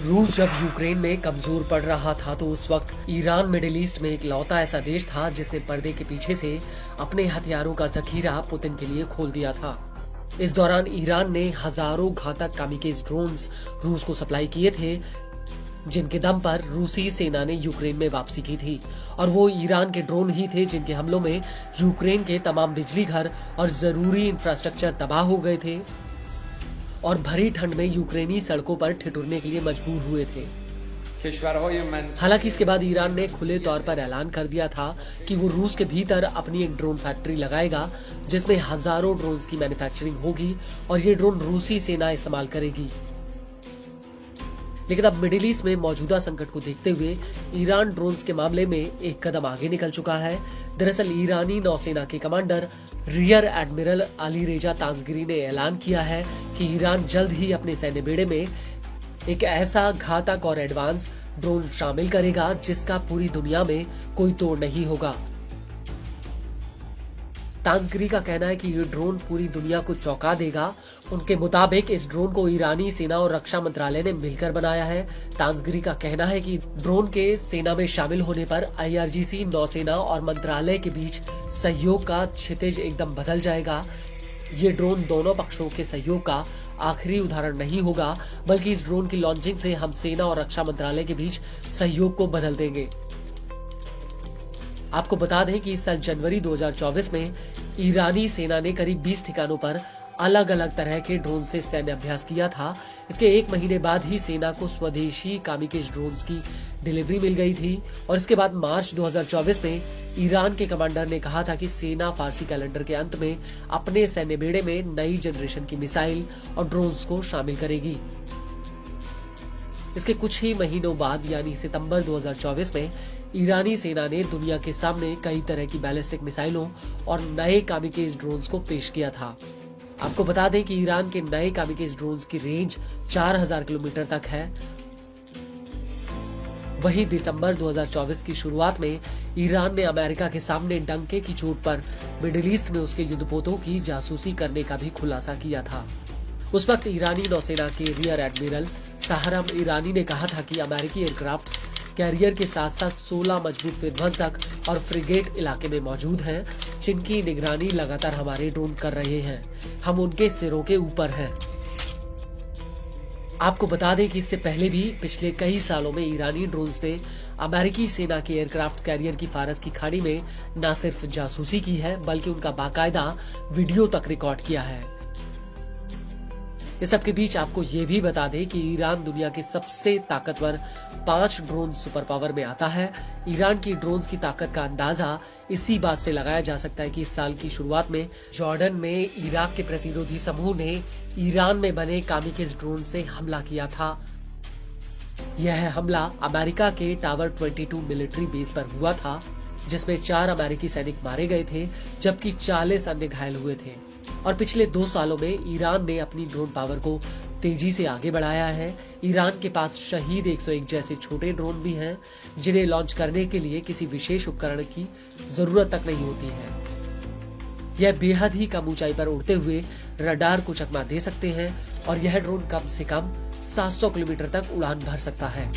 रूस जब यूक्रेन में कमजोर पड़ रहा था तो उस वक्त ईरान मिडिल ईस्ट में इकलौता ऐसा देश था जिसने पर्दे के पीछे से अपने हथियारों का जखीरा पुतिन के लिए खोल दिया था। इस दौरान ईरान ने हजारों घातक कामिकेज ड्रोन्स रूस को सप्लाई किए थे, जिनके दम पर रूसी सेना ने यूक्रेन में वापसी की थी। और वो ईरान के ड्रोन ही थे जिनके हमलों में यूक्रेन के तमाम बिजली घर और जरूरी इंफ्रास्ट्रक्चर तबाह हो गए थे और भरी ठंड में यूक्रेनी सड़कों पर ठिठुरने के लिए मजबूर हुए थे। हालांकि इसके बाद ईरान ने खुले तौर पर ऐलान कर दिया था कि वो रूस के भीतर अपनी एक ड्रोन फैक्ट्री लगाएगा जिसमें हजारों ड्रोन्स की मैन्युफैक्चरिंग होगी और ये ड्रोन रूसी सेना इस्तेमाल करेगी। लेकिन अब मिडिल ईस्ट में मौजूदा संकट को देखते हुए ईरान ड्रोन्स के मामले में एक कदम आगे निकल चुका है। दरअसल ईरानी नौसेना के कमांडर रियर एडमिरल अली रेजा तांसगिरी ने ऐलान किया है कि ईरान जल्द ही अपने सैन्य बेड़े में एक ऐसा घातक और एडवांस ड्रोन शामिल करेगा जिसका पूरी दुनिया में कोई तोड़ नहीं होगा। तांसगिरी का कहना है कि ये ड्रोन पूरी दुनिया को चौंका देगा। उनके मुताबिक इस ड्रोन को ईरानी सेना और रक्षा मंत्रालय ने मिलकर बनाया है। तांसगिरी का कहना है कि ड्रोन के सेना में शामिल होने पर IRGC, नौसेना और मंत्रालय के बीच सहयोग का क्षितिज एकदम बदल जाएगा। ये ड्रोन दोनों पक्षों के सहयोग का आखिरी उदाहरण नहीं होगा, बल्कि इस ड्रोन की लॉन्चिंग से हम सेना और रक्षा मंत्रालय के बीच सहयोग को बदल देंगे। आपको बता दें कि इस साल जनवरी 2024 में ईरानी सेना ने करीब 20 ठिकानों पर अलग अलग तरह के ड्रोन से सैन्य अभ्यास किया था। इसके एक महीने बाद ही सेना को स्वदेशी कामिकेज ड्रोन्स की डिलीवरी मिल गई थी और इसके बाद मार्च 2024 में ईरान के कमांडर ने कहा था कि सेना फारसी कैलेंडर के अंत में अपने सैन्य बेड़े में नई जनरेशन की मिसाइल और ड्रोन्स को शामिल करेगी। इसके कुछ ही महीनों बाद यानी सितंबर 2024 में ईरानी सेना ने दुनिया के सामने कई तरह की बैलिस्टिक मिसाइलों और नए कामिकेज ड्रोन्स को पेश किया था। आपको बता दें कि ईरान के नए कामिकेज ड्रोन्स की रेंज 4000 किलोमीटर तक है। वहीं दिसंबर 2024 की शुरुआत में ईरान ने अमेरिका के सामने डंके की चोट पर मिडिल ईस्ट में उसके युद्धपोतों की जासूसी करने का भी खुलासा किया था। उस वक्त ईरानी नौसेना के रियर एडमिरल सहरम ईरानी ने कहा था कि अमेरिकी एयरक्राफ्ट कैरियर के साथ साथ 16 मजबूत विध्वंसक और फ्रिगेट इलाके में मौजूद हैं, जिनकी निगरानी लगातार हमारे ड्रोन कर रहे हैं। हम उनके सिरों के ऊपर हैं। आपको बता दें कि इससे पहले भी पिछले कई सालों में ईरानी ड्रोन्स ने अमेरिकी सेना के एयरक्राफ्ट कैरियर की फारस की खाड़ी में न सिर्फ जासूसी की है, बल्कि उनका बाकायदा वीडियो तक रिकॉर्ड किया है। इस सब के बीच आपको ये भी बता दें कि ईरान दुनिया के सबसे ताकतवर 5 ड्रोन सुपर पावर में आता है। ईरान की ड्रोन्स की ताकत का अंदाजा इसी बात से लगाया जा सकता है कि इस साल की शुरुआत में जॉर्डन में इराक के प्रतिरोधी समूह ने ईरान में बने कामिकेज ड्रोन से हमला किया था। यह हमला अमेरिका के टावर 22 मिलिट्री बेस पर हुआ था, जिसमें 4 अमेरिकी सैनिक मारे गए थे जबकि 40 अन्य घायल हुए थे। और पिछले 2 सालों में ईरान ने अपनी ड्रोन पावर को तेजी से आगे बढ़ाया है। ईरान के पास शहीद 101 जैसे छोटे ड्रोन भी हैं, जिन्हें लॉन्च करने के लिए किसी विशेष उपकरण की जरूरत तक नहीं होती है। यह बेहद ही कम ऊंचाई पर उड़ते हुए रडार को चकमा दे सकते हैं और यह ड्रोन कम से कम 700 किलोमीटर तक उड़ान भर सकता है।